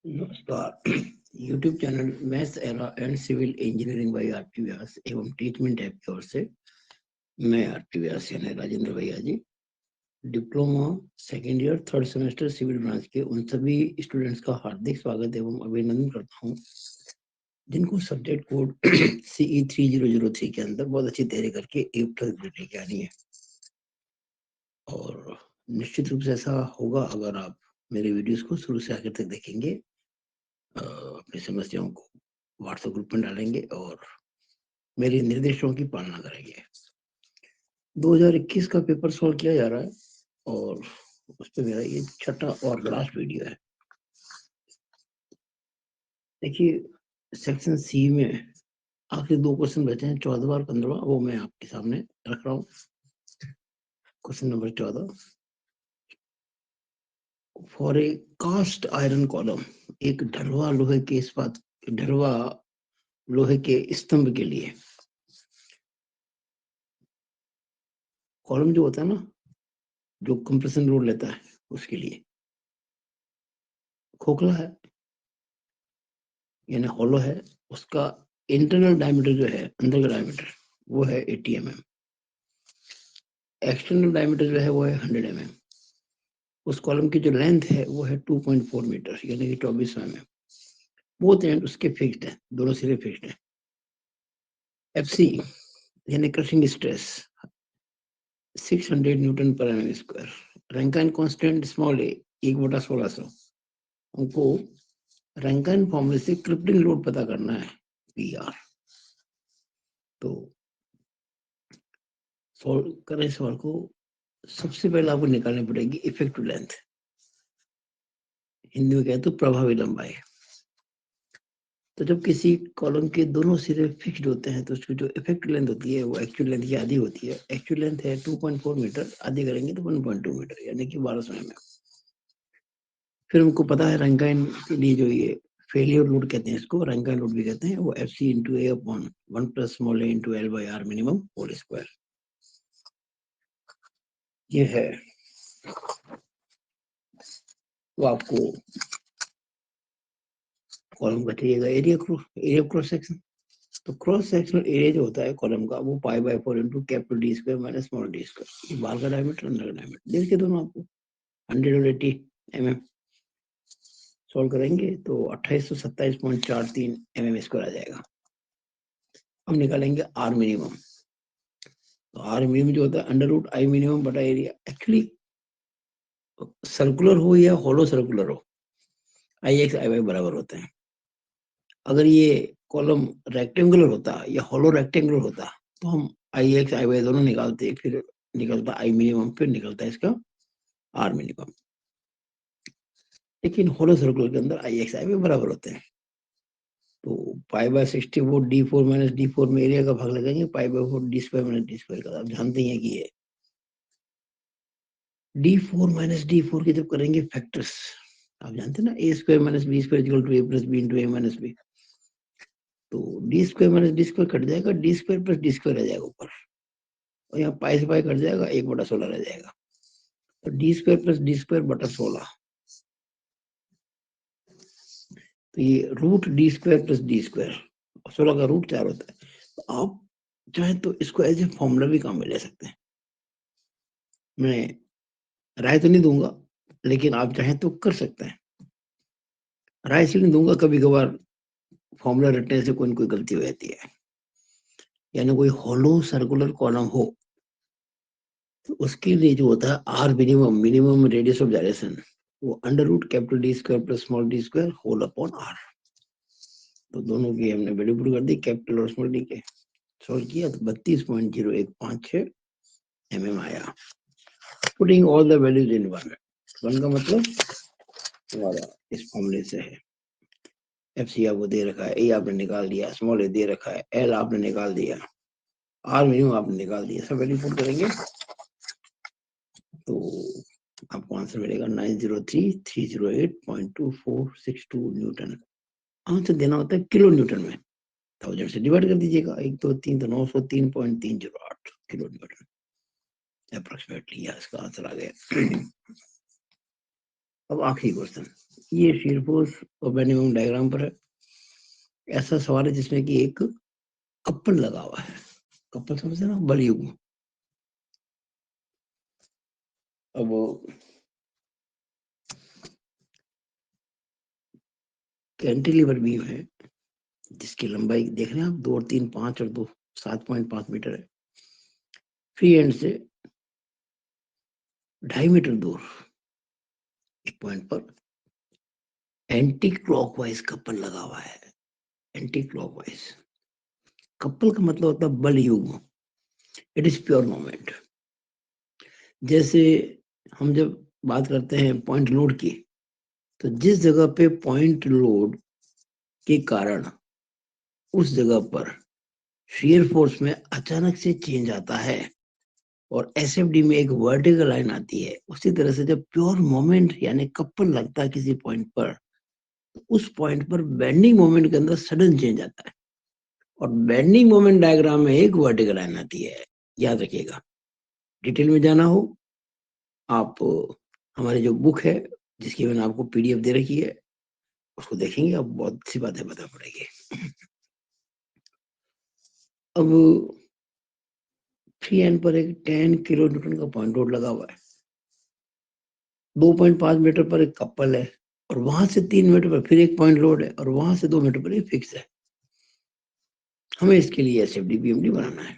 नमस्कार। YouTube channel maths era and civil engineering by RT Vyas एवं Teachment app की ओर से मैं आरटी व्यास यानी राजेंद्र भैया ji diploma second year third semester civil branch के उन सभी स्टूडेंट्स का हार्दिक स्वागत एवं अभिनंदन करता हूँ जिनको सब्जेक्ट कोड CE 3003 के अंदर बहुत अच्छी तैयारी करके A+ ग्रेड लेके आनी है। और निश्चित रूप से ऐसा होगा अगर आप मेरे वीडियोस को शुरू से आखिर तक देखेंगे, अपनी समस्याओं को व्हाट्सएप ग्रुप में डालेंगे और मेरे निर्देशों की पालना करेंगे। 2021 का पेपर सॉल्व किया जा रहा है और उस पर मेरा ये छठा और लास्ट वीडियो है। देखिए, सेक्शन सी में आखिरी 2 क्वेश्चन बचे हैं, 14वां और 15वां, वो मैं आपके सामने रख रहा हूँ। Question number 14, for a cast iron column, एक ढलवा लोहे के इस्पात ढलवा लोहे के स्तंभ के लिए, कॉलम जो होता है ना, जो कंप्रेशन लोड लेता है, उसके लिए खोखला है यानी हॉलो है, उसका इंटरनल डायमीटर जो है, अंदर का डायमीटर, वो है 80 mm, एक्सटर्नल डायमीटर जो है वो है 100 mm। उस कॉलम की जो लेंथ है वो है 2.4 मीटर यानी कि 24 mm। बोथ एंड उसके फिक्स्ड है, दोनों सिरे फिक्स्ड है। FC यानी क्रशिंग स्ट्रेस 600 न्यूटन पर mm square. Rankine constant small a 1/1600। हमको रैंकिन फॉर्मूले से क्रिपलिंग लोड पता करना है, PR। तो सॉल्व करें सवाल को। सबसे पहले आपको निकालनी पड़ेगी इफेक्टिव लेंथ, हिंदी में कहते तो प्रभावी लंबाई। तो जब किसी कॉलम के दोनों सिरे फिक्स्ड होते हैं तो उसकी जो इफेक्टिव लेंथ होती है वो एक्चुअल लेंथ की आधी होती है। एक्चुअल लेंथ है 2.4 मीटर, आधी करेंगे तो 1.2 मीटर यानी कि 1200 mm। फिर हमको पता है रैंकिन के लिए जो ये फेलियर लोड कहते हैं, इसको रैंकिन लोड भी कहते हैं, वो FC × A upon 1 + small a × L / R minimum whole square. ये है। तो आपको कॉलम का चाहिएगा एरिया क्रॉस सेक्शन। तो क्रॉस सेक्शनल एरिया जो होता है कॉलम का वो π/4 × capital D square minus small d square. ये बाहर का डायमीटर, अंदर का डायमीटर देखिए दोनों आपको 100 और 80 mm। सॉल्व करेंगे तो 2827.43 mm स्क्वायर आ जाएगा। अब निकालेंगे R मिनिमम। तो R मिनिमम जो होता है √I मिनिमम बटा एरिया। एक्चुअली सर्कुलर हो या होलो सर्कुलर हो, IX IY बराबर होते हैं। अगर ये कॉलम रेक्टेंगुलर होता या होलो रेक्टेंगुलर होता तो हम IX IY दोनों निकालते, फिर निकलता I मिनिमम, फिर निकलता इसका R मिनिमम। लेकिन होलो सर्कुलर के अंदर IX IY बराबर होते हैं। तो π/60 वो D4 माइनस D4 में एरिया का भाग लगाएंगे, π/4 D square minus D square का। आप जानते हैं कि ये D4 माइनस D4 के जब करेंगे फैक्टर्स, आप जानते हैं ना, A square minus B square equal to A + B × A minus B। तो D square minus D square cut जाएगा, D स्क्वायर + D स्क्वायर रह जाएगा ऊपर, और यहाँ पाई से पाई कट जाएगा, 1/16 रह जाएगा। तो D स्क्वायर + D स्क्वायर बटा 16, तो ये √D स्क्वायर + D स्क्वायर, 16 का रूट 4 होता है। तो आप चाहे तो इसको एज ए फॉर्मूला भी काम में ले सकते हैं। मैं राय तो नहीं दूंगा, लेकिन आप चाहें तो कर सकते हैं। राय इसलिए नहीं दूंगा, कभी कभार फॉर्मूला रटने से कोई न कोई गलती हो जाती है। यानी कोई होलो सर्कुलर कॉलम हो तो उसके लिए जो होता है R minimum, minimum radius of direction, वो √capital D square + small d square whole upon R। तो दोनों की हमने वैल्यू पुट कर दी, कैपिटल और स्मॉल d के। सॉल्व किया तो 32.0156 mm आया। Putting all the values in one का मतलब हमारा इस फॉर्मूले से है। FC आपको दे रखा है, A आपने निकाल दिया, स्मॉल a दे रखा है, L आपने निकाल दिया, R मिनिमम आपने निकाल दिया, सब वैल्यू पुट करेंगे तो आपको आंसर मिलेगा 903,308.2462 न्यूटन। आंसर देना होता है किलो न्यूटन में, 1000 से डिवाइड कर दीजिएगा, 1 2 3 तो 903.308 किलो न्यूटन अप्रोक्सीमेटली इसका आंसर आ गया। अब आखिरी क्वेश्चन, ये शीयर फोर्स और बेंडिंग मोमेंट डायग्राम पर है। ऐसा सवाल है जिसमें कि एक कपल लगा हुआ है, कपल समझे ना, बल युग्म। अब कैंटिलीवर बीम है जिसकी लंबाई देख रहे हैं आप, 2 और 3 5 और 2 7.5 मीटर है। फ्री एंड से 2.5 मीटर दूर एक पॉइंट पर एंटी क्लॉकवाइज कपल लगा हुआ है। एंटी क्लॉकवाइज कपल का मतलब होता है बल युग्म। It is pure moment. जैसे हम जब बात करते हैं पॉइंट लोड की, तो जिस जगह पे पॉइंट लोड के कारण उस जगह पर शियर फोर्स में अचानक से चेंज आता है और एसएफडी में एक वर्टिकल लाइन आती है, उसी तरह से जब प्योर मोमेंट यानी कपल लगता है किसी पॉइंट पर, तो उस पॉइंट पर बेंडिंग मोमेंट के अंदर सडन चेंज आता है और बेंडिंग मोमेंट डायग्राम में एक वर्टिकल लाइन आती है। याद रखिएगा। डिटेल में जाना हो, आप हमारी जो बुक है जिसकी मैंने आपको पीडीएफ दे रखी है उसको देखेंगे, आप बहुत सी बातें पता पड़ेगी। अब फ्री एंड पर एक 10 किलो न्यूटन का पॉइंट लोड लगा हुआ है। 2.5 मीटर पर एक कपल है और वहां से 3 मीटर पर फिर एक पॉइंट लोड है और वहां से 2 मीटर पर एक फिक्स है। हमें इसके लिए एसएफडी बीएमडी बनाना है।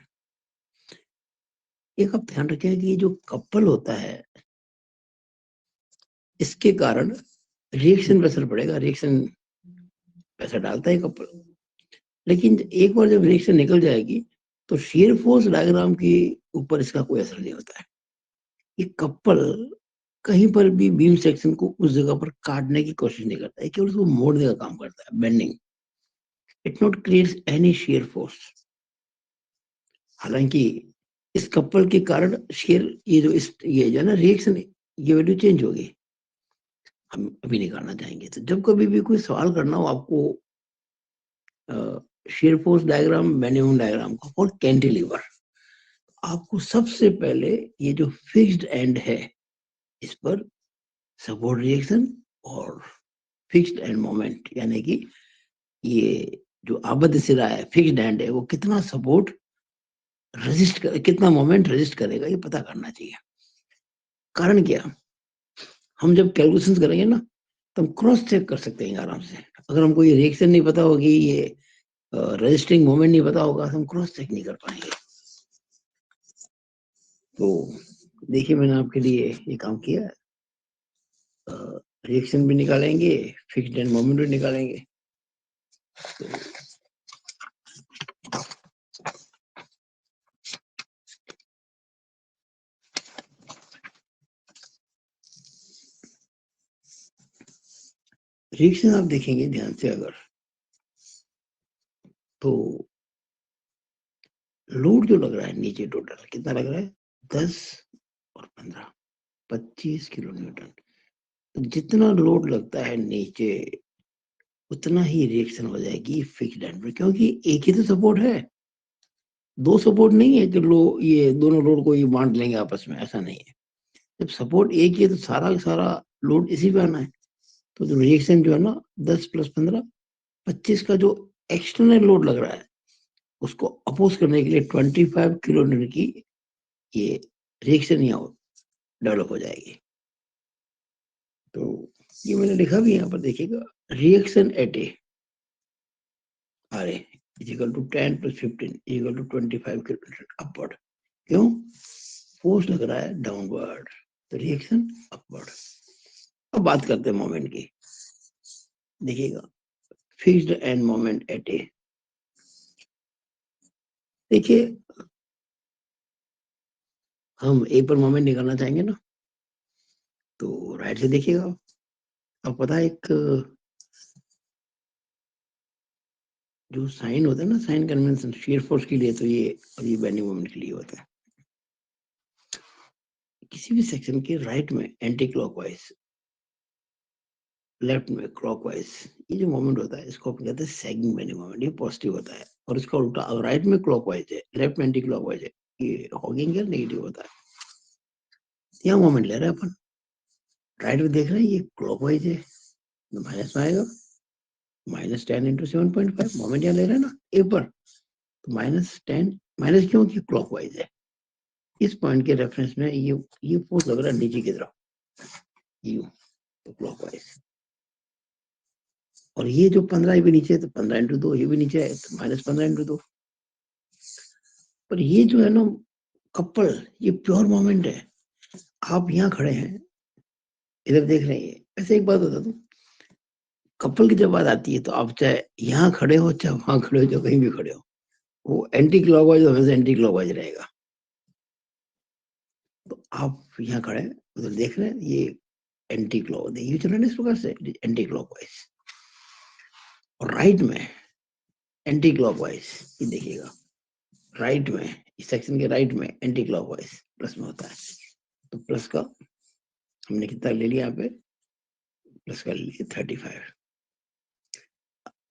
एक आप ध्यान रखें कि जो कपल होता है इसके कारण रिएक्शन पे असर पड़ेगा। रिएक्शन पैसा डालता है कपल, लेकिन एक बार जब रिएक्शन निकल जाएगी तो शियर फोर्स डायग्राम के ऊपर इसका कोई असर नहीं होता है। ये कपल कहीं पर भी बीम सेक्शन को उस जगह पर काटने की कोशिश नहीं करता है, केवल उसको मोड़ने का काम करता है, bending. It not creates any shear force. हालांकि इस कपल के कारण शेयर ये जो है ना रिएक्शन, ये वैल्यू चेंज होगी। हम अभी नहीं करना चाहेंगे। तो जब कभी भी कोई सवाल करना हो आपको shear force diagram, bending diagram का और कैंटिलीवर, आपको सबसे पहले ये जो फिक्स्ड एंड है इस पर सपोर्ट रिएक्शन और फिक्स्ड एंड मोमेंट, यानी कि ये जो आबद्ध सिरा है, फिक्स्ड एंड है, वो कितना सपोर्ट रेजिस्ट कर, कितना मोमेंट रेजिस्ट करेगा, ये पता करना चाहिए। कारण क्या, हम जब कैलकुलेशन करेंगे ना तो हम क्रॉस चेक कर सकते हैं आराम से। अगर हमको ये रिएक्शन नहीं पता होगी, ये रजिस्टिंग मोमेंट नहीं पता होगा, तो हम क्रॉस चेक नहीं कर पाएंगे। तो देखिए मैंने आपके लिए ये काम किया है। रिएक्शन भी निकालेंगे, फिक्स्ड एंड मोमेंट भी निकालेंगे। तो रिएक्शन आप देखेंगे ध्यान से अगर, तो लोड जो लग रहा है नीचे टोटल कितना लग रहा है, 10 और 15, 25 किलो न्यूटन। तो जितना लोड लगता है नीचे उतना ही रिएक्शन हो जाएगी फिक्स्ड एंड पर, क्योंकि एक ही तो सपोर्ट है, दो सपोर्ट नहीं है कि ये दोनों लोड को ये बांट लेंगे आपस में, ऐसा नहीं है। जब सपोर्ट एक ही है तो सारा का सारा लोड इसी पे आना है। तो जो रिएक्शन जो है ना 10 + 15 25 का जो एक्सटर्नल लोड लग रहा है उसको अपोज करने के लिए 25 किलो न्यूटन की ये रिएक्शन यहाँ डेवलप हो जाएगी। तो ये मैंने लिखा भी यहाँ पर देखिएगा, reaction at A R A is equal to 10 + 15 is equal to 25 kilo upward. क्यों, फोर्स लग रहा है डाउनवर्ड, तो रिएक्शन अपवर्ड। अब बात करते हैं मोमेंट की। देखिएगा फिक्स्ड एंड मोमेंट एट ए, देखिए हम ए पर मोमेंट निकालना चाहेंगे ना, तो राइट से देखिएगा। अब पता है एक जो साइन होता है ना, साइन कन्वेंशन शियर फोर्स के लिए, तो ये और ये बेंडिंग मोमेंट के लिए होता है। किसी भी सेक्शन के राइट में एंटी क्लॉकवाइज, लेफ्ट में क्लॉकवाइज, ये जो मोमेंट होता है इसको अपन कहते हैं सैगिंग बेंडिंग मोमेंट। ये पॉजिटिव होता है। और इसका उल्टा, राइट में क्लॉकवाइज है, लेफ्ट में एंटी क्लॉकवाइज है, ये हॉगिंग या नेगेटिव होता है। यहाँ मोमेंट ले रहे हैं अपन, राइट में देख रहे हैं ये क्लॉकवाइज है, तो माइनस में आएगा, -10 × 7.5 मोमेंट यहाँ ले रहे हैं ना ए पर, तो -10 माइनस क्यों कि क्लॉकवाइज है। इस पॉइंट के रेफरेंस में ये फोर्स लग रहा है नीचे की तरफ, यू तो क्लॉकवाइज। और ये जो 15 भी नीचे है तो 15 × 2, ये भी नीचे है तो -15 × 2। पर ये जो है ना कपल, ये प्योर मोमेंट है। आप यहाँ खड़े हैं, इधर देख रहे हैं। ऐसे एक बात बता दूं, कपल की जब बात आती है तो आप चाहे यहाँ खड़े हो, चाहे वहां खड़े हो, चाहे कहीं भी खड़े हो, वो एंटी क्लॉकवाइज हमेशा एंटी क्लॉकवाइज रहेगा। तो आप यहाँ खड़े हैं, उधर देख रहे हैं, ये एंटी क्लॉक ये चल रहा है इस प्रकार से, एंटी क्लॉकवाइज। और राइट में एंटी क्लॉकवाइज, ये देखिएगा राइट में, इस सेक्शन के राइट में एंटी क्लॉकवाइज प्लस में होता है। तो प्लस का हमने कितना ले लिया यहाँ पे, प्लस का ले लिया 35।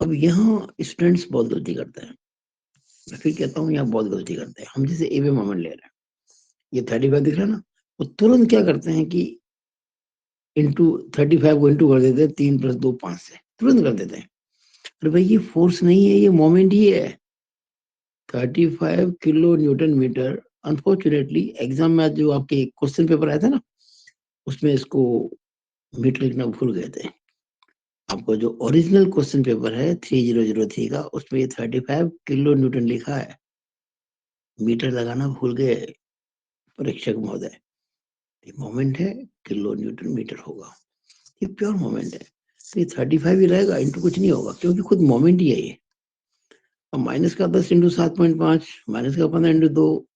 अब यहाँ स्टूडेंट्स बहुत गलती करते हैं, मैं फिर कहता हूँ यहाँ बहुत गलती करते हैं। हम जैसे ए वे मोमेंट ले रहे हैं, ये 35 दिख रहा है ना, वो तुरंत क्या करते हैं कि इंटू 35 को इंटू कर देते हैं, 3 + 2 5 से तुरंत कर देते हैं। अरे भाई ये फोर्स नहीं है, ये मोमेंट ही है। 35 kilo newton metre. Unfortunately exam में जो आपके क्वेश्चन पेपर आया था ना, उसमें इसको मीटर लिखना भूल गए थे। आपको जो ओरिजिनल क्वेश्चन पेपर है 3003 का, उसमें ये 35 किलो न्यूटन लिखा है, मीटर लगाना भूल गए परीक्षक महोदय। ये मोमेंट है, किलो न्यूटन मीटर होगा, ये प्योर मोमेंट है। तो ये 35 ही रहेगा, इंटू कुछ नहीं होगा, क्योंकि खुद मोमेंट ही है ये। अब माइनस का 10 × 7.5, माइनस का 15 × 2,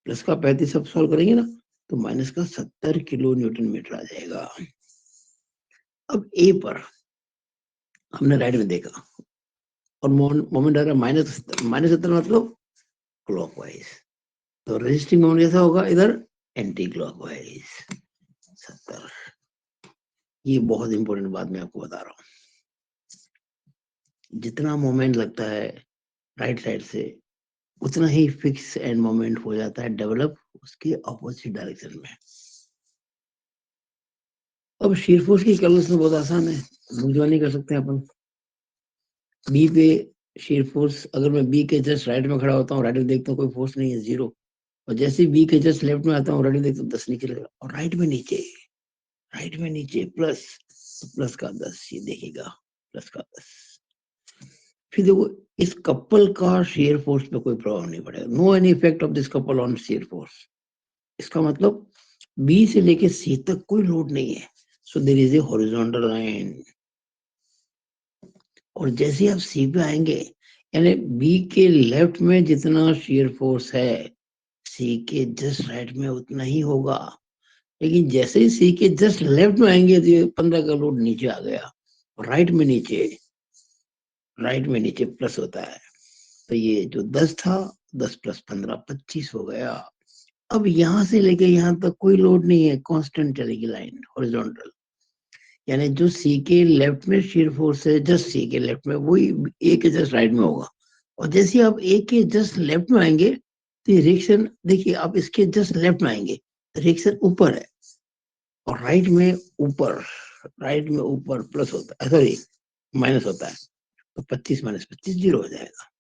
प्लस का 35 सब सॉल्व करेंगे ना, तो माइनस का 70 किलो न्यूटन मीटर आ जाएगा। अब ए पर हमने राइट में देखा और मोमेंट आ रहा है -70 मतलब क्लॉकवाइज। तो रेजिस्टिंग मोमेंट कैसा होगा इधर, एंटी क्लॉकवाइज 70। ये बहुत इंपॉर्टेंट बात मैं आपको बता रहा हूँ। जितना मोमेंट लगता है राइट साइड से, उतना ही फिक्स एंड मोमेंट हो जाता है डेवलप उसके ऑपोजिट डायरेक्शन में। अब शीयर फोर्स की कैलकुलेशन बहुत आसान है, भूलवा नहीं कर सकते अपन। बी पे शीयर फोर्स, अगर मैं बी के जस्ट राइट में खड़ा होता हूँ, राइट में देखता हूँ कोई फोर्स नहीं है, 0। और जैसे ही बी के जस्ट लेफ्ट में आता हूँ, राइट में देखता हूँ 10 नीचे लगेगा। और राइट में नीचे प्लस, तो प्लस का 10, ये देखिएगा प्लस का 10। फिर देखो इस कपल का शेयर फोर्स पे कोई प्रभाव नहीं पड़ेगा, no any effect of this couple on shear force. इसका मतलब बी से लेके सी तक कोई लोड नहीं है, so there is a horizontal line. और जैसे आप सी पे आएंगे, यानी बी के लेफ्ट में जितना शेयर फोर्स है, सी के जस्ट राइट में उतना ही होगा। लेकिन जैसे ही सी के जस्ट लेफ्ट में आएंगे तो ये 15 का लोड नीचे आ गया, राइट में नीचे प्लस होता है। तो ये जो 10 था, 10 + 15 25 हो गया। अब यहां से लेके यहाँ तक कोई लोड नहीं है, कांस्टेंट चलेगी लाइन हॉरिजॉन्टल। यानी जो सी के लेफ्ट में शेयर फोर्स है, जस्ट सी के लेफ्ट में, वही ए के जस्ट राइट में होगा। और जैसे आप ए के जस्ट लेफ्ट में आएंगे तो ये रिएक्शन देखिए, आप इसके जस्ट लेफ्ट में आएंगे तो रिएक्शन ऊपर है, और राइट में ऊपर प्लस होता है, सॉरी माइनस होता है। तो 25 - 25 0 हो जाएगा।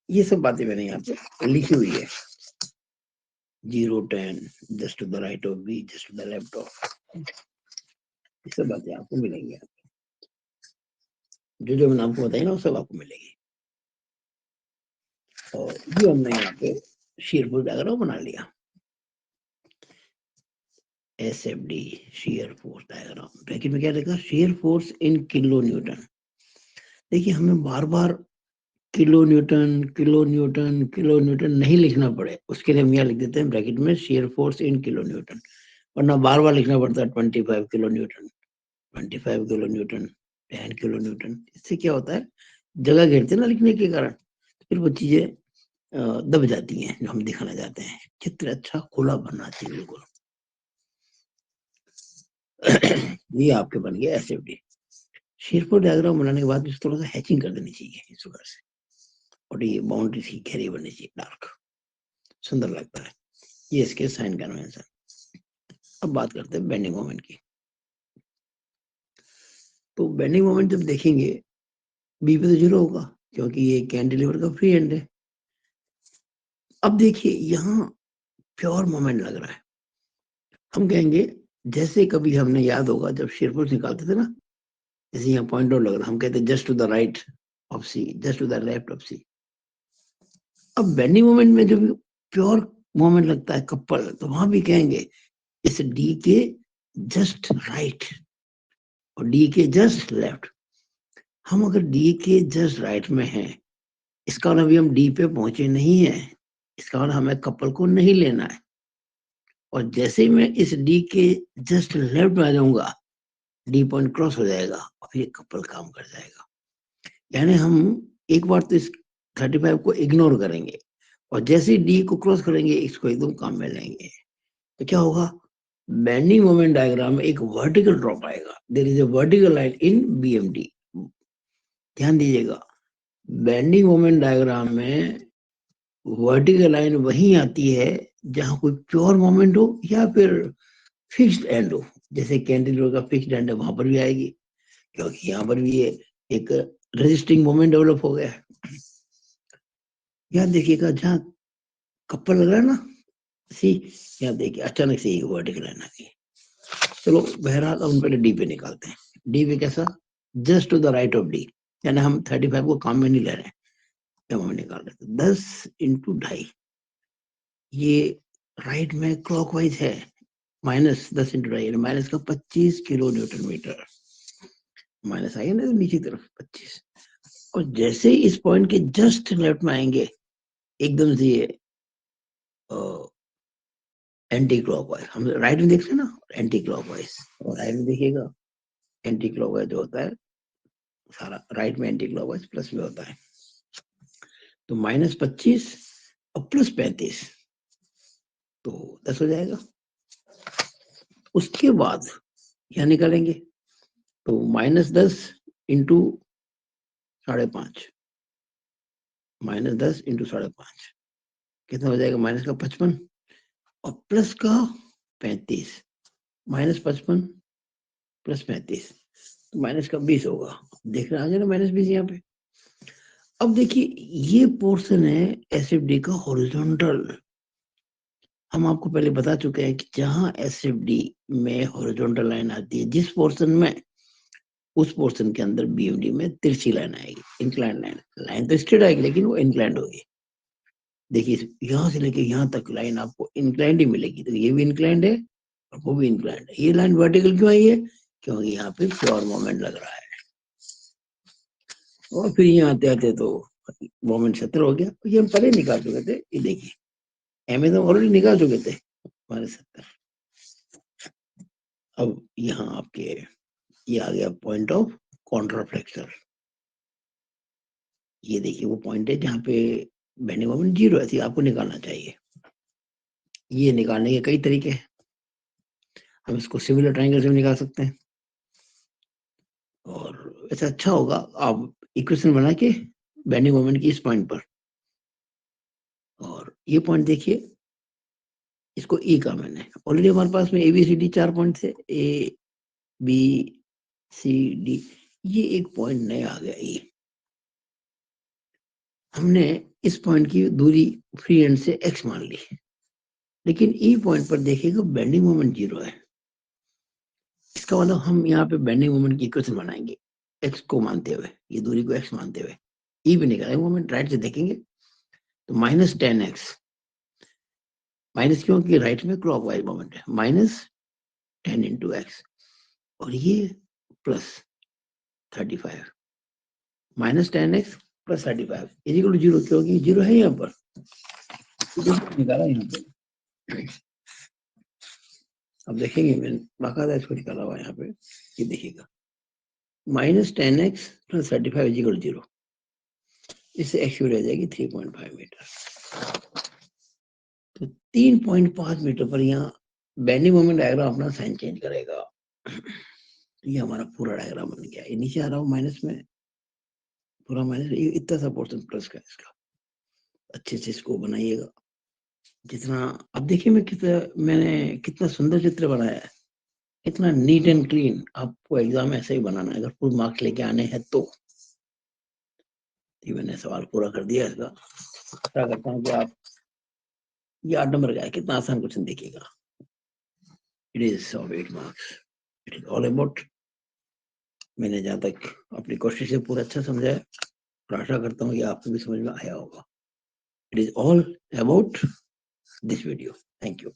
ये सब बातें मैंने यहाँ पे लिखी हुई है, 0 10 just to the right of B, just to the left of, ये सब बातें आपको मिलेंगी। जो मैंने आपको बताई ना, वो सब आपको मिलेगी। और ये हमने यहाँ पे शेयर फोर्स डायग्राम बना लिया, SFD shear force diagram. Bracket में क्या लिखा, shear force in kilo Newton. देखिए हमें बार बार किलो न्यूटन नहीं लिखना पड़े, उसके लिए हम यहाँ लिख देते हैं ब्रैकेट में shear force in kilo Newton. वरना बार बार लिखना पड़ता है 25 kilo Newton, 25 kilo Newton, 10 kilo Newton. इससे क्या होता है, जगह घेरते ना लिखने के कारण, फिर वो चीजें दब जाती हैं जो हम दिखाना चाहते हैं। चित्र अच्छा खुला बनना चाहिए बिल्कुल। ये आपके बन गया SFD। शेरफोर डायग्राम बनाने के बाद थोड़ा सा हैचिंग कर देनी चाहिए इस प्रकार से, और ये बाउंड्री की घेरी बननी चाहिए डार्क, सुंदर लगता है। ये इसके साइन कन्वेंशन। अब बात करते हैं बेंडिंग मोमेंट की। तो बेंडिंग मोमेंट जब देखेंगे बी पे तो 0 होगा क्योंकि ये कैंटिलीवर का फ्री एंड है। अब देखिए यहाँ प्योर मोमेंट लग रहा है। हम कहेंगे जैसे कभी हमने याद होगा जब शेयर फोर्स निकालते थे ना, जैसे यहाँ पॉइंट आउट लग रहा है, हम कहते हैं just to the right of C, just to the left of C. अब बेंडिंग मोमेंट में जब प्योर मोमेंट लगता है कपल, तो वहां भी कहेंगे इस डी के जस्ट राइट और डी के जस्ट लेफ्ट। हम अगर डी के जस्ट राइट में हैं, इसका मतलब अभी हम डी पे पहुंचे नहीं है, इसका मतलब हमें कपल को नहीं लेना है। और जैसे ही मैं इस डी के जस्ट लेफ्ट में आ जाऊंगा, डी पॉइंट क्रॉस हो जाएगा और फिर कपल काम कर जाएगा। यानी हम एक बार तो इस 35 को इग्नोर करेंगे और जैसे ही डी को क्रॉस करेंगे इसको एकदम काम में लेंगे, तो क्या होगा, बेंडिंग मोमेंट डायग्राम में एक वर्टिकल ड्रॉप आएगा। There is a vertical line in BMD. ध्यान दीजिएगा, बेंडिंग मोमेंट डायग्राम में वर्टिकल लाइन वहीं आती है जहां कोई प्योर मोमेंट हो या फिर फिक्स्ड एंड हो। जैसे कैंटिलीवर का फिक्स्ड एंड है, वहां पर भी आएगी क्योंकि यहाँ पर भी ये एक रेजिस्टिंग मोमेंट डेवलप हो गया है। यहाँ देखिएगा जहाँ कपल लग रहा है ना सी, यहाँ देखिए अचानक से एक वर्टिकल लाइन आ गई। चलो बहरहाल हम पहले डी पे निकालते हैं। डी पे कैसा, just to the right of D, यानी हम 35 को काम में नहीं ले रहे हैं, जब हम निकाल रहे थे 10 इंटू 2.5, ये राइट में क्लॉकवाइज है, माइनस 10 इंटू 2.5 माइनस का 25 किलो न्यूटन मीटर, माइनस आएगा ना नीचे तरफ 25। और जैसे ही इस पॉइंट के जस्ट लेफ्ट में आएंगे एकदम से ये एंटी क्लॉकवाइज, हम राइट में देखते हैं ना एंटी क्लॉकवाइज, और राइट में देखिएगा एंटी क्लॉकवाइज जो होता है सारा राइट में एंटी क्लॉकवाइज प्लस में होता है। तो -25 और +35 तो 10 हो जाएगा। उसके बाद यहाँ निकालेंगे तो -10 इंटू 5.5, -10 इंटू 5.5 कितना हो जाएगा, माइनस का 55 और प्लस का 35, -55 + 35 तो माइनस का 20 होगा। देख रहे हैं ना -20 यहाँ पे। अब देखिए ये पोर्शन है एसएफडी का हॉरिजॉन्टल। हम आपको पहले बता चुके हैं कि जहां एसएफडी में हॉरिजॉन्टल लाइन आती है जिस पोर्शन में, उस पोर्शन के अंदर बीएमडी में तिरछी लाइन आएगी, इंक्लाइंड लाइन। लाइन तो स्ट्रेट आएगी लेकिन वो इंक्लाइंड होगी। देखिए यहां से लेके यहां तक लाइन आपको इंक्लाइंड ही मिलेगी, तो ये भी इंक्लाइंड है और वो भी इंक्लाइंड है। ये लाइन वर्टिकल क्यों आई है, क्योंकि यहाँ पे प्योर मोमेंट लग रहा है। और फिर यहाँ आते आते तो मोमेंट 70 हो गया। ये हम पहले निकाल चुके थे, ये देखिए एम तो ऑलरेडी निकाल चुके थे हमारे 70। अब यहाँ आपके ये आ गया पॉइंट ऑफ कॉन्ट्राफ्लेक्शन। ये देखिए वो पॉइंट है जहाँ पे बेंडिंग मोमेंट 0 है, आपको निकालना चाहिए। ये निकालने के कई तरीके हैं, हम इसको सिमिलर ट्रायंगल से भी निकाल सकते हैं, और ऐसा अच्छा होगा आप इक्वेशन बना के बेंडिंग मोमेंट की इस पॉइंट पर, और ये पॉइंट देखिए इसको ई का मैंने ऑलरेडी हमारे पास में ABCD 4 पॉइंट थे, ABCD, ये एक पॉइंट नया आ गया। ये हमने इस पॉइंट की दूरी फ्री एंड से x मान ली, लेकिन ई पॉइंट पर देखिएगा बेंडिंग मोमेंट 0 है। इसका मतलब हम यहाँ पे बेंडिंग मोमेंट की इक्वेशन बनाएंगे x को मानते हुए, ये दूरी को x मानते हुए। ई पे निकालेंगे मोमेंट, राइट से देखेंगे तो -10x, माइनस क्योंकि राइट में क्लॉकवाइज मोमेंट है, -10 इंटू x, और ये +35, -10x + 35 इक्वल टू 0, क्योंकि 0 है यहाँ पर, निकाला यहाँ पे। अब देखेंगे मैंने बाकायदा इसको निकाला हुआ यहाँ पे, ये देखिएगा -10x + 35 इक्वल 0, इससे x की रह जाएगी 3.5 मीटर। तो 3.5 मीटर पर यहाँ बेंडिंग मोमेंट डायग्राम अपना साइन चेंज करेगा। ये हमारा पूरा डायग्राम बन गया। ये नीचे आ रहा हूँ माइनस में, पूरा माइनस, ये इतना सा पोर्शन प्लस का इसका। अच्छे से इसको बनाइएगा जितना। अब देखिए मैंने कितना सुंदर चित्र बनाया है। इतना नीट एंड क्लीन आपको एग्जाम ऐसे ही बनाना है अगर फुल मार्क्स लेके आने हैं तो। मैंने सवाल पूरा कर दिया इसका। आशा करता हूँ कि आप ये 8 नंबर का है, कितना आसान क्वेश्चन देखिएगा। It is of 8 marks. It is all about, मैंने जहाँ तक अपनी कोशिश से पूरा अच्छा समझा है और आशा करता हूँ कि आपको भी समझ में आया होगा। It is all about this video. Thank you.